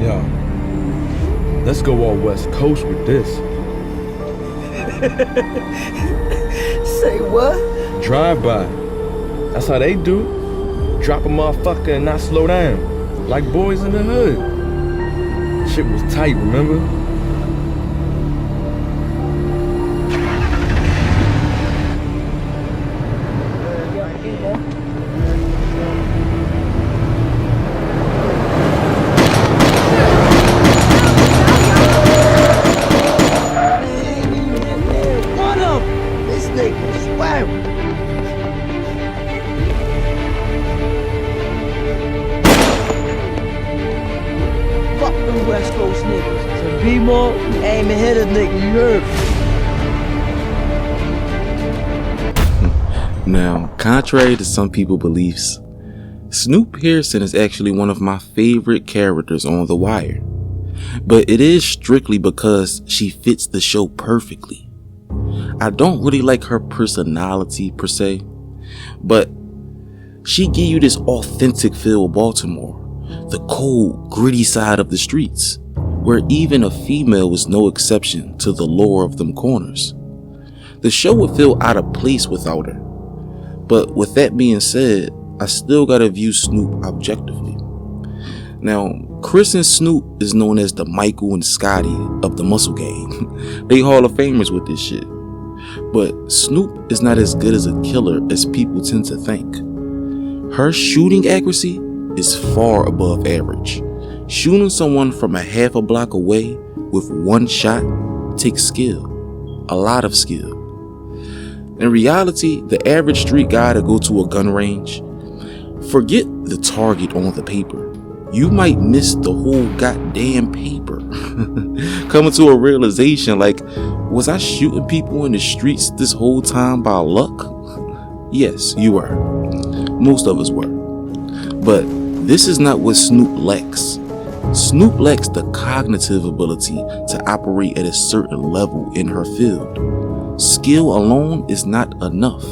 Yo, let's go all West Coast with this. Say what? Drive by. That's how they do. Drop a motherfucker and not slow down. Like boys in the hood. Shit was tight, remember? West Coast niggas. So be more, aim and hit a nigga, you heard? Now, contrary to some people's beliefs, Snoop Pearson is actually one of my favorite characters on The Wire. But it is strictly because she fits the show perfectly. I don't really like her personality per se, but she give you this authentic feel of Baltimore. The cold, gritty side of the streets, where even a female is no exception to the lore of them corners. The show would feel out of place without her. But with that being said, I still gotta view Snoop objectively. Now, Chris and Snoop is known as the Michael and Scotty of the Muscle Gang. They Hall of Famers with this shit. But Snoop is not as good as a killer as people tend to think. Her shooting accuracy is far above average. Shooting someone from a half a block away with one shot takes skill, a lot of skill. In reality, the average street guy to go to a gun range, forget the target on the paper. You might miss the whole goddamn paper. Coming to a realization like, was I shooting people in the streets this whole time by luck? Yes, you were. Most of us were. But this is not what Snoop lacks. Snoop lacks the cognitive ability to operate at a certain level in her field. Skill alone is not enough.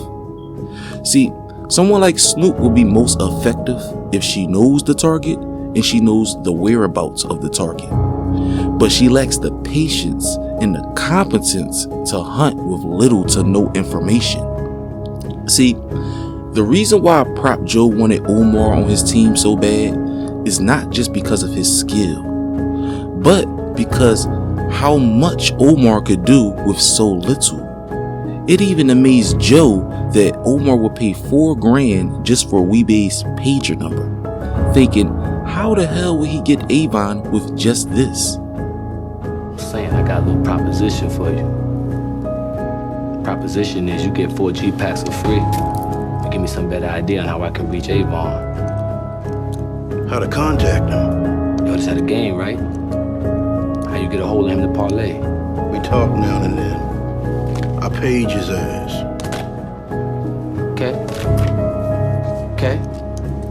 See, someone like Snoop will be most effective if she knows the target and she knows the whereabouts of the target. But she lacks the patience and the competence to hunt with little to no information. See, the reason why Prop Joe wanted Omar on his team so bad is not just because of his skill, but because how much Omar could do with so little. It even amazed Joe that Omar would pay $4 grand just for Weebay's pager number, thinking, how the hell would he get Avon with just this? I'm saying I got a little proposition for you. The proposition is you get 4 G-packs for free. Give me some better idea on how I can reach Avon. How to contact him? Yo, this had a game, right? How you get a hold of him to parlay? We talk now and then. I page his ass. Okay. Okay.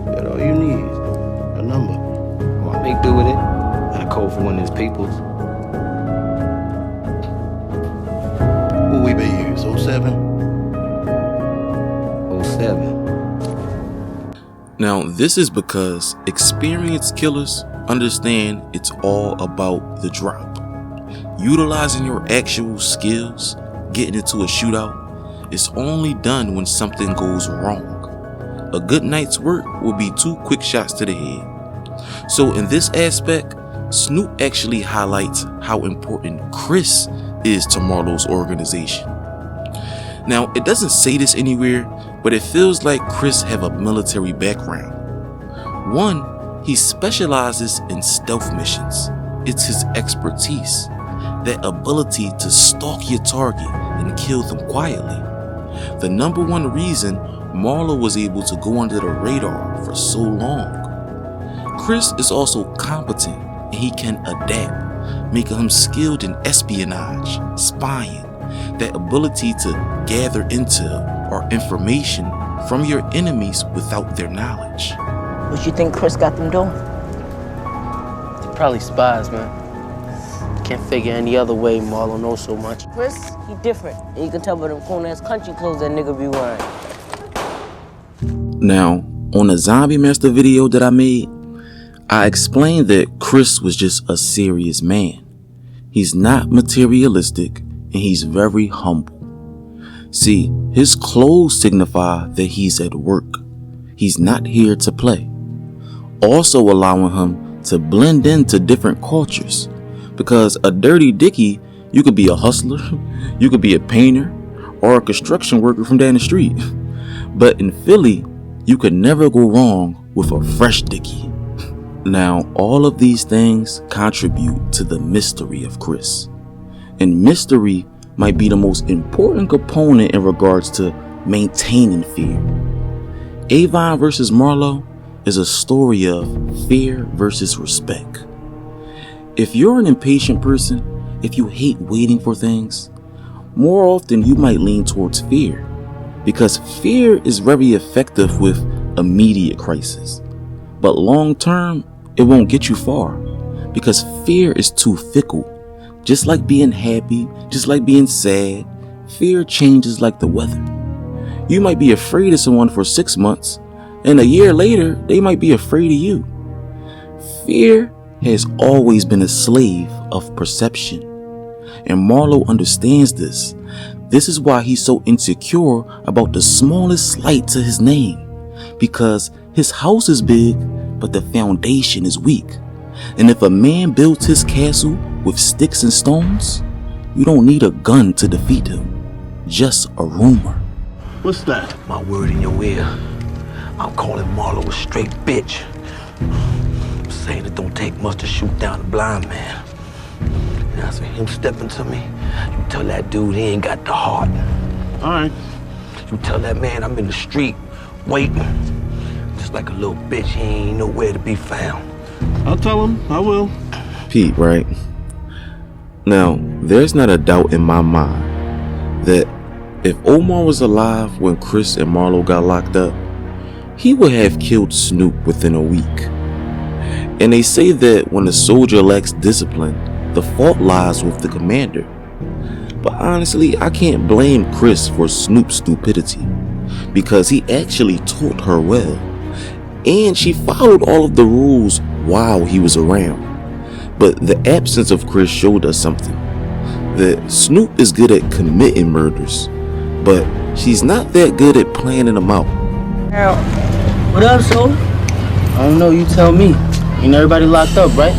That's all you need. A number. Well, I make do with it. And a code for one of his peoples. Who we be use? 07? 07. Now, this is because experienced killers understand it's all about the drop. Utilizing your actual skills, getting into a shootout, is only done when something goes wrong. A good night's work will be 2 quick shots to the head. So in this aspect, Snoop actually highlights how important Chris is to Marlowe's organization. Now, it doesn't say this anywhere, but it feels like Chris have a military background. One, he specializes in stealth missions. It's his expertise, that ability to stalk your target and kill them quietly. The number one reason Marlowe was able to go under the radar for so long. Chris is also competent and he can adapt, making him skilled in espionage, spying, that ability to gather intel or information from your enemies without their knowledge. What you think Chris got them doing? Probably spies, man. Can't figure any other way Marlo knows so much. Chris, he different. And you can tell by them corn-ass country clothes that nigga be wearing. Now, on the Zombie Master video that I made, I explained that Chris was just a serious man. He's not materialistic and he's very humble. See, his clothes signify that he's at work. He's not here to play. Also allowing him to blend into different cultures. Because a dirty dickie, you could be a hustler, you could be a painter, or a construction worker from down the street. But in Philly, you could never go wrong with a fresh dickie. Now, all of these things contribute to the mystery of Chris. And mystery might be the most important component in regards to maintaining fear. Avon versus Marlo is a story of fear versus respect. If you're an impatient person, if you hate waiting for things, more often you might lean towards fear, because fear is very effective with immediate crisis. But long term, it won't get you far, because fear is too fickle. Just like being happy, just like being sad, fear changes like the weather. You might be afraid of someone for 6 months, and a year later, they might be afraid of you. Fear has always been a slave of perception. And Marlo understands this. This is why he's so insecure about the smallest slight to his name. Because his house is big, but the foundation is weak. And if a man builds his castle with sticks and stones, you don't need a gun to defeat him. Just a rumor. What's that? My word in your ear. I'm calling Marlo a straight bitch. I'm saying it don't take much to shoot down a blind man. And as for him stepping to me, you tell that dude he ain't got the heart. All right. You tell that man I'm in the street, waiting. Just like a little bitch, he ain't nowhere to be found. I'll tell him. I will. Pete, right? Now, there's not a doubt in my mind that if Omar was alive when Chris and Marlo got locked up, he would have killed Snoop within a week. And they say that when a soldier lacks discipline, the fault lies with the commander. But honestly, I can't blame Chris for Snoop's stupidity, because he actually taught her well. And she followed all of the rules while he was around. But the absence of Chris showed us something. That Snoop is good at committing murders, but she's not that good at planning them out. Now, what up, Soul? I don't know, you tell me. Ain't everybody locked up, right?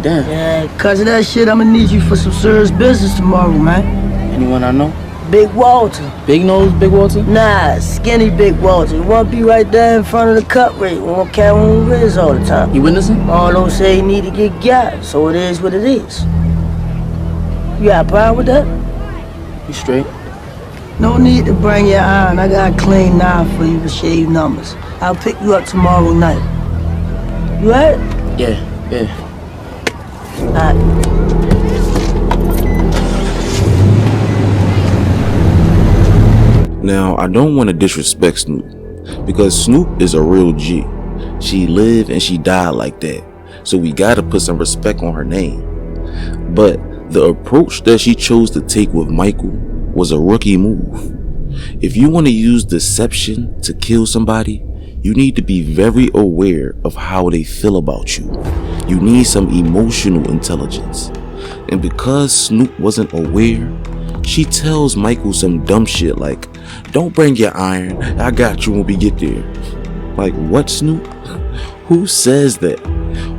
Damn. Yeah, cause of that shit, I'ma need you for some serious business tomorrow, man. Anyone I know? Big Walter. Big nose, Big Walter? Nah, skinny Big Walter. You wanna be right there in front of the cut rate. We won't carry on Riz all the time. You witnessing? Marlo say he need to get got, so it is what it is. You got a problem with that? You straight? No need to bring your iron. I got a clean knife for you to shave numbers. I'll pick you up tomorrow night. You right? Yeah. Alright. Now, I don't want to disrespect Snoop, because Snoop is a real G. She lived and she died like that, so we gotta put some respect on her name. But the approach that she chose to take with Michael was a rookie move. If you want to use deception to kill somebody, you need to be very aware of how they feel about you. You need some emotional intelligence. And because Snoop wasn't aware, she tells Michael some dumb shit like, "Don't bring your iron, I got you when we get there." Like, what, Snoop? Who says that?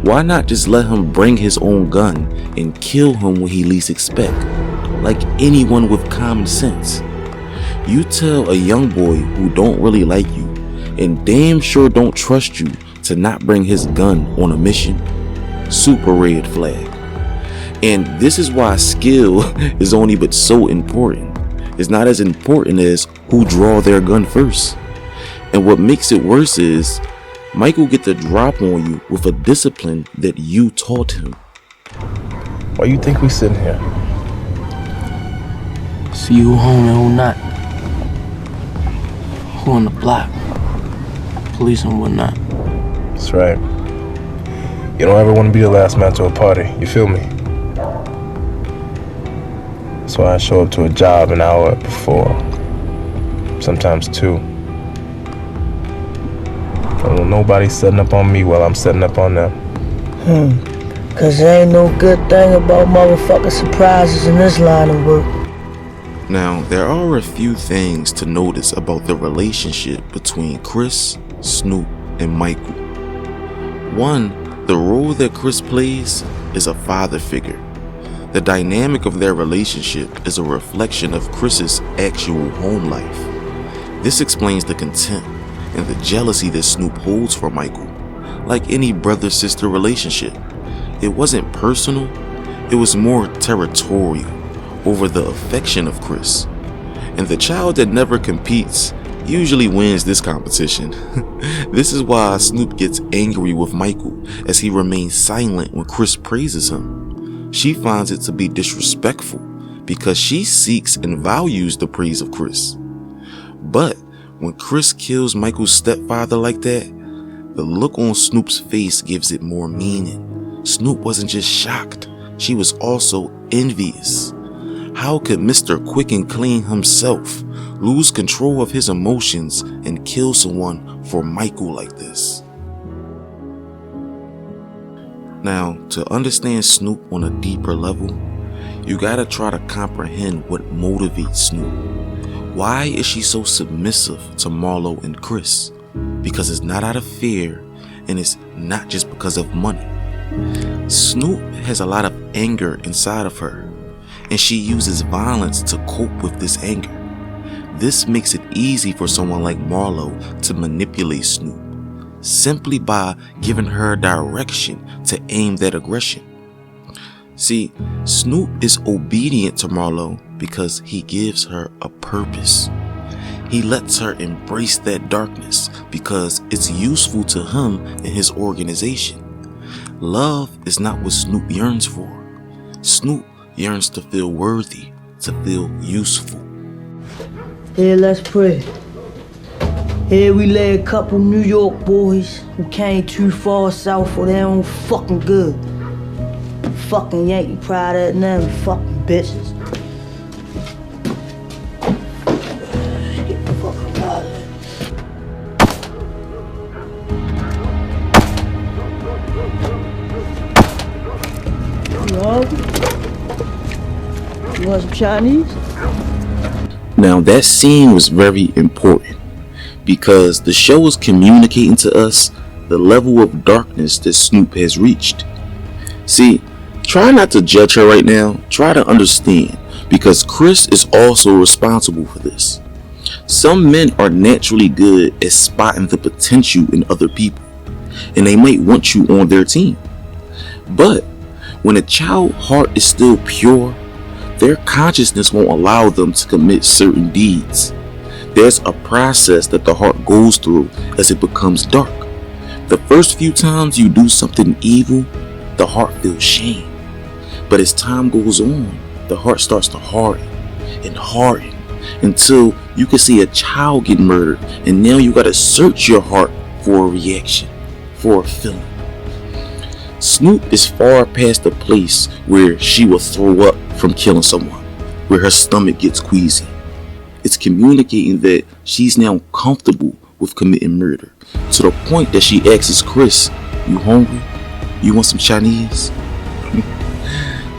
Why not just let him bring his own gun and kill him when he least expect? Like anyone with common sense. You tell a young boy who don't really like you and damn sure don't trust you to not bring his gun on a mission. Super red flag. And this is why skill is only but so important. It's not as important as who draw their gun first. And what makes it worse is Michael get the drop on you with a discipline that you taught him. Why you think we sitting here? See who home and who not. Who on the block. Police and whatnot. That's right. You don't ever want to be the last man to a party, you feel me? That's why I show up to a job an hour before. Sometimes 2. Don't want nobody setting up on me while I'm setting up on them. Cause there ain't no good thing about motherfucking surprises in this line of work. Now, there are a few things to notice about the relationship between Chris, Snoop, and Michael. One, the role that Chris plays is a father figure. The dynamic of their relationship is a reflection of Chris's actual home life. This explains the contempt and the jealousy that Snoop holds for Michael. Like any brother-sister relationship, it wasn't personal, it was more territorial over the affection of Chris. And the child that never competes usually wins this competition. This is why Snoop gets angry with Michael as he remains silent when Chris praises him. She finds it to be disrespectful because she seeks and values the praise of Chris. But when Chris kills Michael's stepfather like that, the look on Snoop's face gives it more meaning. Snoop wasn't just shocked, she was also envious. How could Mr. Quick and Clean himself lose control of his emotions and kill someone for Michael like this? Now, to understand Snoop on a deeper level, you gotta try to comprehend what motivates Snoop. Why is she so submissive to Marlo and Chris? Because it's not out of fear, and it's not just because of money. Snoop has a lot of anger inside of her, and she uses violence to cope with this anger. This makes it easy for someone like Marlo to manipulate Snoop, simply by giving her direction to aim that aggression. See, Snoop is obedient to Marlo because he gives her a purpose. He lets her embrace that darkness because it's useful to him and his organization. Love is not what Snoop yearns for. Snoop yearns to feel worthy, to feel useful. Here, let's pray. Here we lay a couple New York boys who came too far south for their own fucking good. Fucking Yankee pride at them fucking bitches. Get the fuck out of here. You hungry? You want some Chinese? Now that scene was very important because the show is communicating to us the level of darkness that Snoop has reached. See, try not to judge her right now, try to understand, because Chris is also responsible for this. Some men are naturally good at spotting the potential in other people, and they might want you on their team. But when a child's heart is still pure, their consciousness won't allow them to commit certain deeds. There's a process that the heart goes through as it becomes dark. The first few times you do something evil, the heart feels shame. But as time goes on, the heart starts to harden and harden until you can see a child get murdered, and now you gotta search your heart for a reaction, for a feeling. Snoop is far past the place where she will throw up from killing someone, where her stomach gets queasy. It's communicating that she's now comfortable with committing murder, to the point that she asks Chris, "You hungry? You want some Chinese?"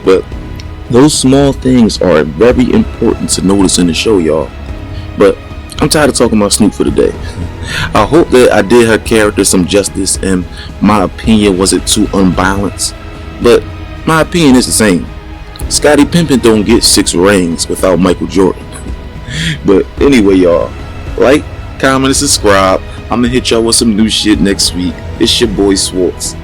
But those small things are very important to notice in the show, y'all. But I'm tired of talking about Snoop for today. I hope that I did her character some justice and my opinion wasn't too unbalanced. But my opinion is the same. Scottie Pippen don't get 6 rings without Michael Jordan. But anyway, y'all, like, comment, and subscribe. I'm gonna hit y'all with some new shit next week. It's your boy Swartz.